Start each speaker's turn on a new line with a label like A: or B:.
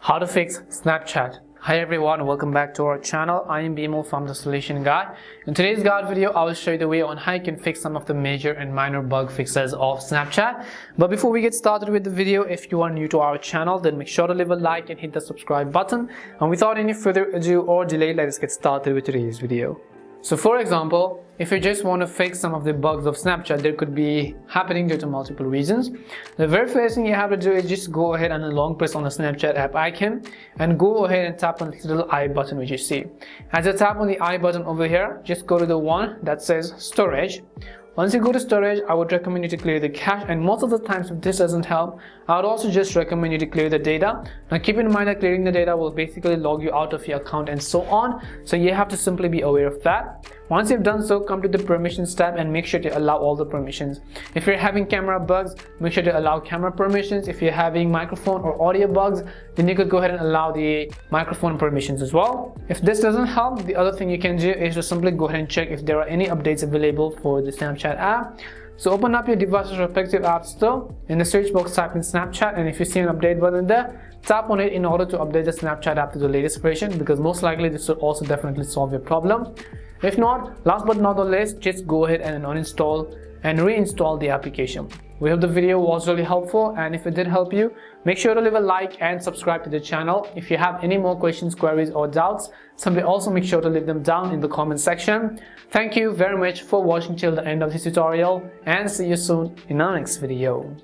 A: How to fix Snapchat. Hi everyone, welcome back to our channel. I am Bimal from The Solution Guy. In today's guide video, I will show you the way on how you can fix some of the major and minor bug fixes of Snapchat. But before we get started with the video, if you are new to our channel, then make sure to leave a like and hit the subscribe button. And without any further ado or delay, let us get started with today's video. So for example, if you just want to fix some of the bugs of Snapchat that could be happening due to multiple reasons, the very first thing you have to do is just go ahead and long press on the Snapchat app icon and go ahead and tap on this little I button which you see. As you tap on the I button over here, just go to the one that says storage. Once you go to storage, I would recommend you to clear the cache, and most of the times if this doesn't help, I would also just recommend you to clear the data. Now keep in mind that clearing the data will basically log you out of your account and so on, so you have to simply be aware of that. Once you've done so, come to the permissions tab and make sure to allow all the permissions. If you're having camera bugs, make sure to allow camera permissions. If you're having microphone or audio bugs, then you could go ahead and allow the microphone permissions as well. If this doesn't help, the other thing you can do is to simply go ahead and check if there are any updates available for the Snapchat app. So open up your device's respective app store. In the search box, type in Snapchat, and if you see an update button there, tap on it in order to update the Snapchat app to the latest version, because most likely this will also definitely solve your problem. If not, last but not the least, just go ahead and uninstall and reinstall the application. We hope the video was really helpful, and if it did help you, make sure to leave a like and subscribe to the channel. If you have any more questions, queries or doubts, simply also make sure to leave them down in the comment section. Thank you very much for watching till the end of this tutorial, and see you soon in our next video.